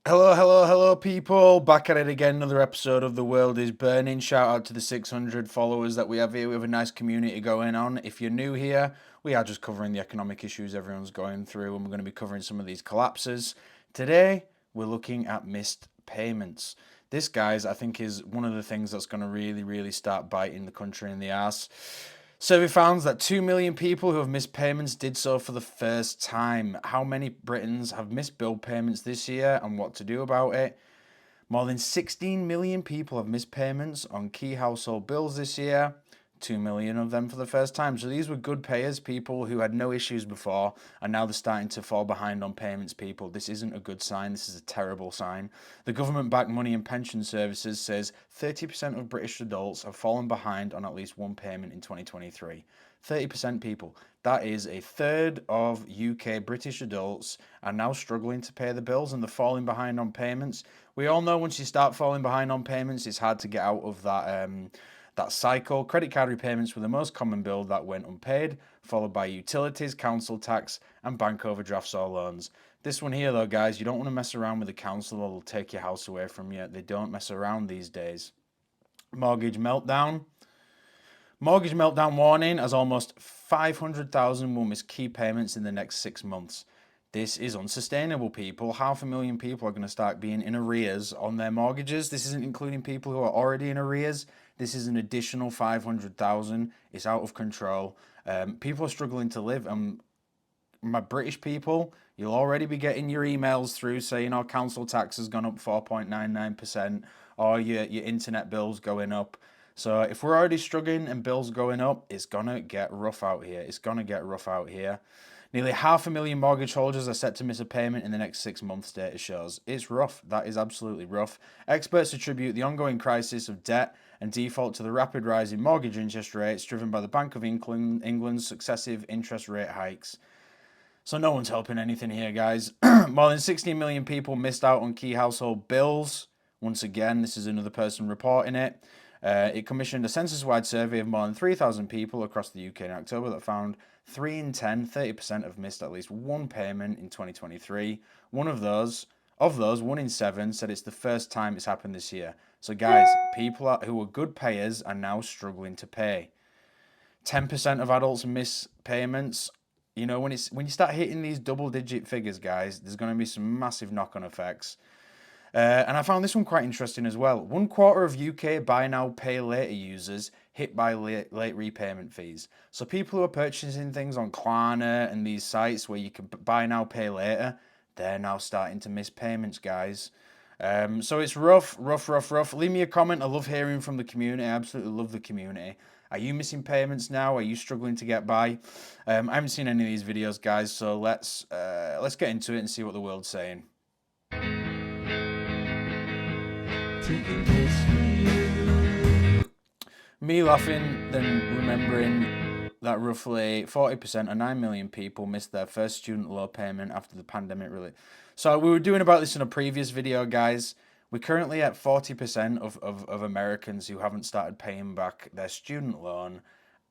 Hello, hello, hello, people. Back at it again. Another episode of The World is Burning. Shout out to the 600 followers that we have here. We have a nice community going on. If you're new here, we are just covering the economic issues everyone's going through, and we're going to be covering some of these collapses. Today, we're looking at missed payments. This, guys, I think is one of the things that's going to really start biting the country in the ass. Survey found that 2 million people who have missed payments did so for the first time. How many Britons have missed bill payments this year and what to do about it? More than 16 million people have missed payments on key household bills this year. 2 million of them for the first time. So these were good payers, people who had no issues before, and now they're starting to fall behind on payments, people. This isn't a good sign. This is a terrible sign. The government-backed money and pension services says 30% of British adults have fallen behind on at least one payment in 2023. 30% people. That is a third of UK British adults are now struggling to pay the bills and they're falling behind on payments. We all know once you start falling behind on payments, it's hard to get out of that cycle. Credit card repayments were the most common bill that went unpaid, followed by utilities, council tax, and bank overdrafts or loans. This one here, though, guys, you don't want to mess around with the council or they'll take your house away from you. They don't mess around these days. Mortgage meltdown. Mortgage meltdown warning as almost 500,000 will miss key payments in the next 6 months. This is unsustainable, people. 500,000 people are going to start being in arrears on their mortgages. This isn't including people who are already in arrears. This is an additional 500,000. It's out of control. People are struggling to live. My British people, you'll already be getting your emails through saying our council tax has gone up 4.99%, or your internet bills going up. So if we're already struggling and bills going up, it's gonna get rough out here. It's gonna get rough out here. Nearly 500,000 mortgage holders are set to miss a payment in the next 6 months, data shows. It's rough. That is absolutely rough. Experts attribute the ongoing crisis of debt and default to the rapid rise in mortgage interest rates driven by the Bank of England's successive interest rate hikes. So no one's helping anything here, guys. More than 16 million people missed out on key household bills. Once again, this is another person reporting it. It commissioned a census-wide survey of more than 3,000 people across the UK in October that found 3 in 10, 30% have missed at least one payment in 2023. Of those, 1 in 7 said it's the first time it's happened this year. So guys, people who were good payers are now struggling to pay. 10% of adults miss payments. You know, when you start hitting these double-digit figures, guys, there's going to be some massive knock-on effects. And I found this one quite interesting as well. 1/4 of UK buy now, pay later users hit by late repayment fees. So people who are purchasing things on Klarna and these sites where you can buy now, pay later, they're now starting to miss payments, guys. So it's rough. Leave me a comment. I love hearing from the community. I absolutely love the community. Are you missing payments now? Are you struggling to get by? I haven't seen any of these videos, guys. So let's get into it and see what the world's saying. Me laughing, then remembering that roughly 40% or 9 million people missed their first student loan payment after the pandemic really. So we were doing about this in a previous video, guys. We're currently at 40% of Americans who haven't started paying back their student loan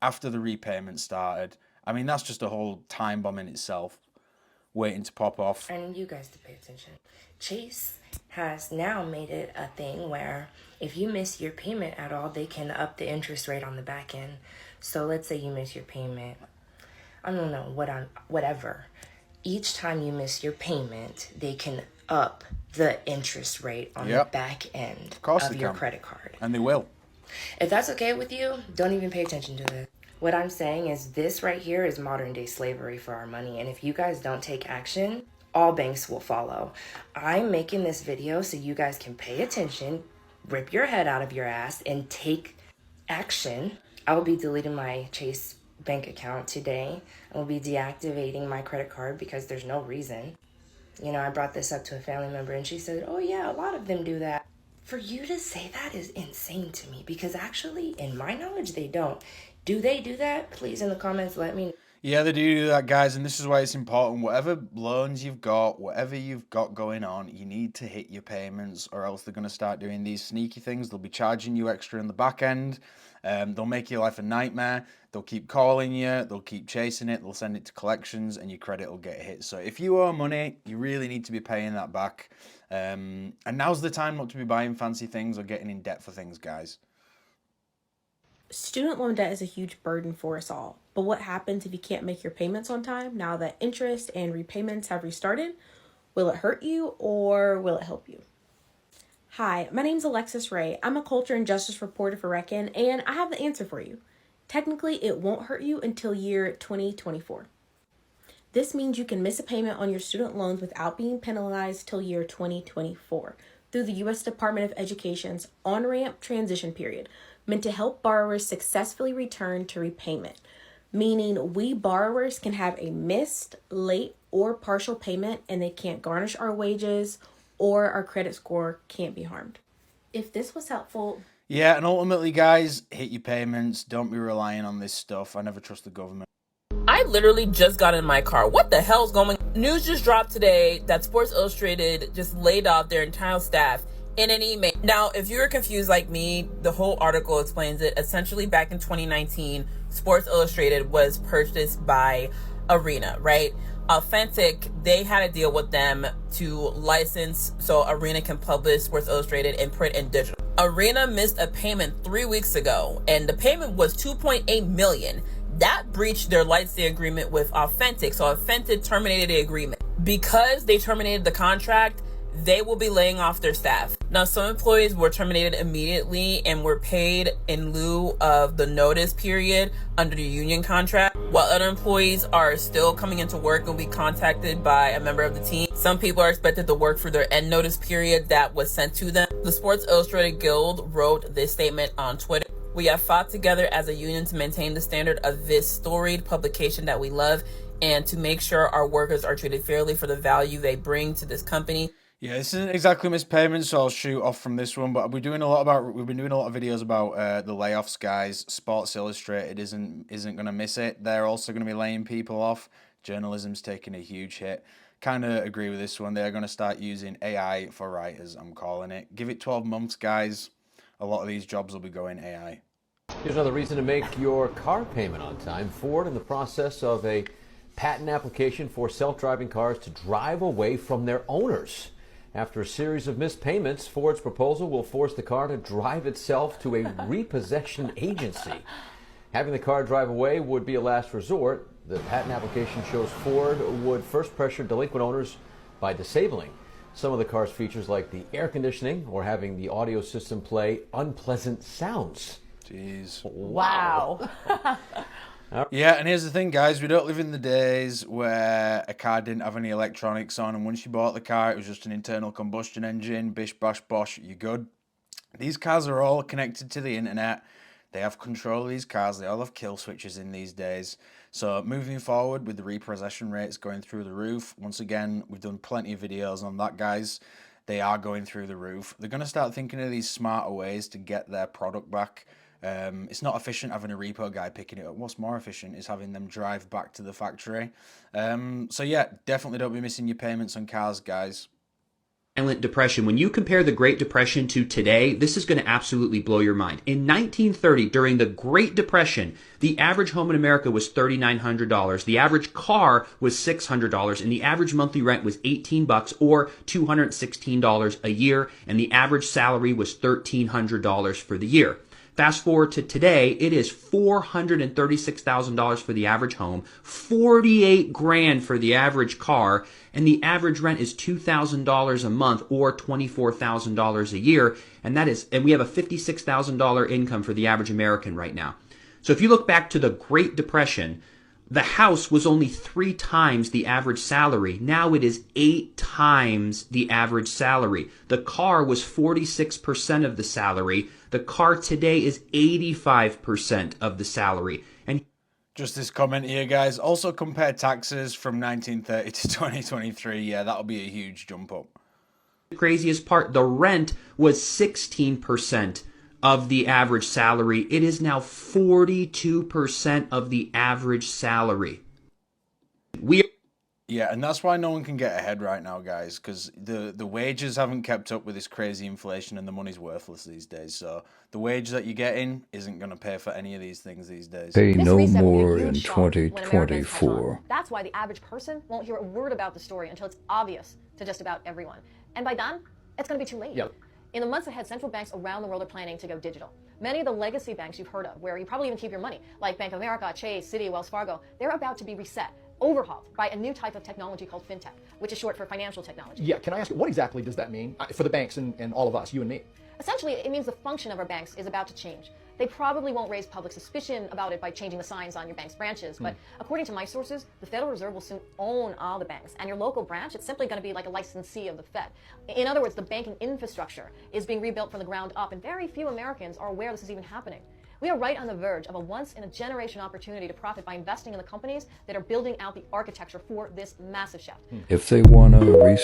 after the repayment started. I mean, that's just a whole time bomb in itself, waiting to pop off. I need you guys to pay attention. Chase has now made it a thing where if you miss your payment at all, they can up the interest rate on the back end. So let's say you miss your payment, I don't know, whatever. Each time you miss your payment, they can up the interest rate on the back end of your credit card. And they will. If that's okay with you, don't even pay attention to this. What I'm saying is this right here is modern day slavery for our money. And if you guys don't take action, all banks will follow. I'm making this video so you guys can pay attention, rip your head out of your ass, and take action. I will be deleting my Chase bank account today. I will be deactivating my credit card because there's no reason. You know, I brought this up to a family member and she said, oh yeah, a lot of them do that. For you to say that is insane to me because actually, in my knowledge, they don't. Do they do that? Please, in the comments, let me know. Yeah, they do that, guys, and this is why it's important. Whatever loans you've got, whatever you've got going on, you need to hit your payments, or else they're going to start doing these sneaky things. They'll be charging you extra in the back end. They'll make your life a nightmare. They'll keep calling you. They'll keep chasing it. They'll send it to collections, and your credit will get hit. So if you owe money, you really need to be paying that back. And now's the time not to be buying fancy things or getting in debt for things, guys. Student loan debt is a huge burden for us all. But what happens if you can't make your payments on time now that interest and repayments have restarted? Will it hurt you or will it help you? Hi, my name's Alexis Ray. I'm a culture and justice reporter for Reckon, and I have the answer for you. Technically, it won't hurt you until year 2024. This means you can miss a payment on your student loans without being penalized till year 2024 through the U.S. Department of Education's on-ramp transition period, meant to help borrowers successfully return to repayment, meaning we borrowers can have a missed, late, or partial payment and they can't garnish our wages or our credit score can't be harmed. If this was helpful... Yeah, and ultimately, guys, hit your payments. Don't be relying on this stuff. I never trust the government. I literally just got in my car. What the hell's going on? News just dropped today that Sports Illustrated just laid off their entire staff in an email. Now, if you're confused like me, the whole article explains it. Essentially, back in 2019, Sports Illustrated was purchased by Arena, right? Authentic, they had a deal with them to license so Arena can publish Sports Illustrated in print and digital. Arena missed a payment 3 weeks ago, and the payment was $2.8 million. That breached their licensing agreement with Authentic, so Authentic terminated the agreement. Because they terminated the contract, they will be laying off their staff. Now, some employees were terminated immediately and were paid in lieu of the notice period under the union contract, while other employees are still coming into work and will be contacted by a member of the team. Some people are expected to work through their end notice period that was sent to them. The Sports Illustrated Guild wrote this statement on Twitter. We have fought together as a union to maintain the standard of this storied publication that we love and to make sure our workers are treated fairly for the value they bring to this company. Yeah, this isn't exactly missed payments, so I'll shoot off from this one. But we've been doing a lot of videos about the layoffs, guys. Sports Illustrated isn't going to miss it. They're also going to be laying people off. Journalism's taking a huge hit. Kind of agree with this one. They're going to start using AI for writers. I'm calling it. Give it 12 months, guys. A lot of these jobs will be going AI. Here's another reason to make your car payment on time. Ford in the process of a patent application for self-driving cars to drive away from their owners. After a series of missed payments, Ford's proposal will force the car to drive itself to a repossession agency. Having the car drive away would be a last resort. The patent application shows Ford would first pressure delinquent owners by disabling some of the car's features like the air conditioning or having the audio system play unpleasant sounds. Jeez. Wow. Yeah, and here's the thing, guys. We don't live in the days where a car didn't have any electronics on, and once you bought the car, it was just an internal combustion engine. Bish, bash, bosh, you're good. These cars are all connected to the internet. They have control of these cars. They all have kill switches in these days. So moving forward with the repossession rates going through the roof, once again, we've done plenty of videos on that, guys. They are going through the roof. They're going to start thinking of these smarter ways to get their product back. It's not efficient having a repo guy picking it up. What's more efficient is having them drive back to the factory. So yeah, definitely don't be missing your payments on cars, guys. Silent depression. When you compare the Great Depression to today, this is going to absolutely blow your mind. In 1930, during the Great Depression, the average home in America was $3,900. The average car was $600, and the average monthly rent was $18 or $216 a year, and the average salary was $1,300 for the year. Fast forward to today, it is $436,000 for the average home, $48,000 for the average car, and the average rent is $2,000 a month or $24,000 a year, and we have a $56,000 income for the average American right now. So if you look back to the Great Depression, the house was only 3 times the average salary. Now it is 8 times the average salary. The car was 46% of the salary. The car today is 85% of the salary. And just this comment here, guys. Also compare taxes from 1930 to 2023. Yeah, that'll be a huge jump up. the craziest part, the rent was 16% of the average salary. It is now 42% of the average salary. We Yeah, and that's why no one can get ahead right now, guys, because the wages haven't kept up with this crazy inflation and the money's worthless these days. So the wage that you're getting isn't going to pay for any of these things these days. Pay This no reset will be a more huge in shock when Americans catch on. 2024. That's why the average person won't hear a word about the story until it's obvious to just about everyone. And by then, it's going to be too late. Yep. In the months ahead, central banks around the world are planning to go digital. Many of the legacy banks you've heard of, where you probably even keep your money, like Bank of America, Chase, Citi, Wells Fargo, they're about to be reset, overhauled by a new type of technology called fintech, which is short for financial technology. Yeah, can I ask you, what exactly does that mean for the banks and all of us, you and me? Essentially, it means the function of our banks is about to change. They probably won't raise public suspicion about it by changing the signs on your bank's branches, but according to my sources, the Federal Reserve will soon own all the banks, and your local branch, it's simply going to be like a licensee of the Fed. In other words, the banking infrastructure is being rebuilt from the ground up, and very few Americans are aware this is even happening. We are right on the verge of a once-in-a-generation opportunity to profit by investing in the companies that are building out the architecture for this massive shift. If they want to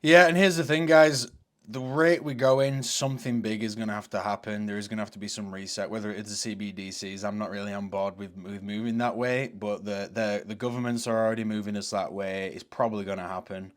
Yeah, and here's the thing, guys. The rate we go in, something big is going to have to happen. There is going to have to be some reset, whether it's the CBDCs. I'm not really on board with moving that way, but the governments are already moving us that way. It's probably going to happen.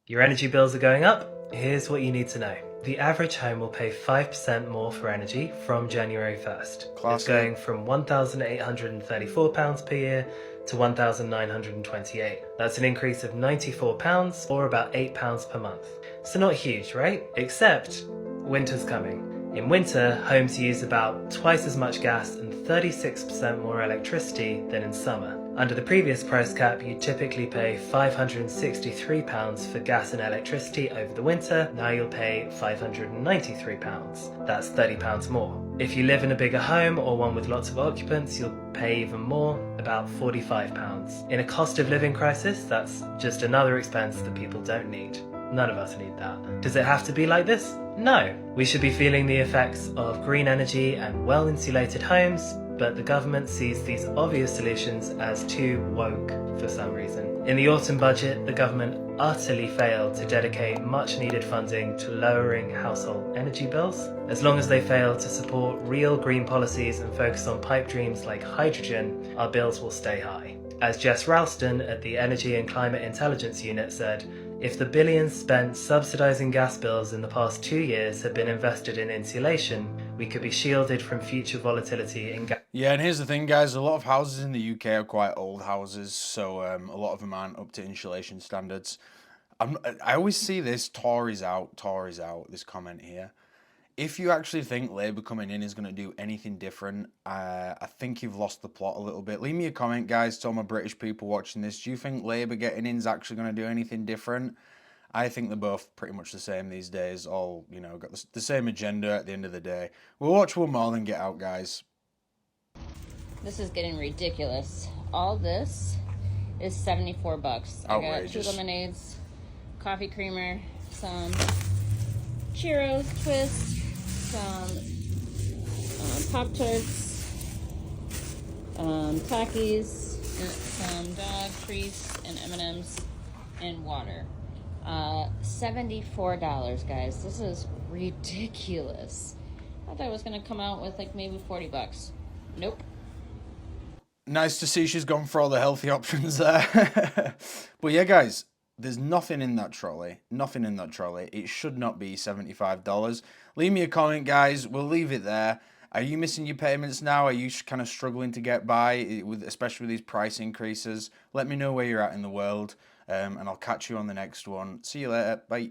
Your energy bills are going up? Here's what you need to know. The average home will pay 5% more for energy from January 1st. Classic. It's going from £1,834 per year to £1,928. That's an increase of £94 or about £8 per month. So not huge, right? Except winter's coming. In winter, homes use about twice as much gas and 36% more electricity than in summer. Under the previous price cap, you'd typically pay £563 for gas and electricity over the winter. Now you'll pay £593. That's £30 more. If you live in a bigger home or one with lots of occupants, you'll pay even more, about £45. In a cost of living crisis, that's just another expense that people don't need. None of us need that. Does it have to be like this? No. We should be feeling the effects of green energy and well-insulated homes, but the government sees these obvious solutions as too woke for some reason. In the autumn budget, the government utterly failed to dedicate much-needed funding to lowering household energy bills. As long as they fail to support real green policies and focus on pipe dreams like hydrogen, our bills will stay high. As Jess Ralston at the Energy and Climate Intelligence Unit said, if the billions spent subsidising gas bills in the past 2 years had been invested in insulation, we could be shielded from future volatility in gas. Yeah, and here's the thing, guys. A lot of houses in the UK are quite old houses, so a lot of them aren't up to insulation standards. I always see this, Tories out, this comment here. If you actually think Labour coming in is going to do anything different, I think you've lost the plot a little bit. Leave me a comment, guys, to all my British people watching this. Do you think Labour getting in is actually going to do anything different? I think they're both pretty much the same these days. All, got the same agenda at the end of the day. We'll watch one more, then get out, guys. This is getting ridiculous. All this is $74. I got 2 lemonades, coffee creamer, some churros, twists, some Pop-Tarts, Takis, some dog treats, and M&Ms, and water. $74, guys. This is ridiculous. I thought it was going to come out with like maybe $40. Nope. Nice to see she's gone for all the healthy options there. But yeah, guys, there's nothing in that trolley. Nothing in that trolley. It should not be $75. Leave me a comment, guys. We'll leave it there. Are you missing your payments now? Are you kind of struggling to get by, especially with these price increases? Let me know where you're at in the world, and I'll catch you on the next one. See you later. Bye.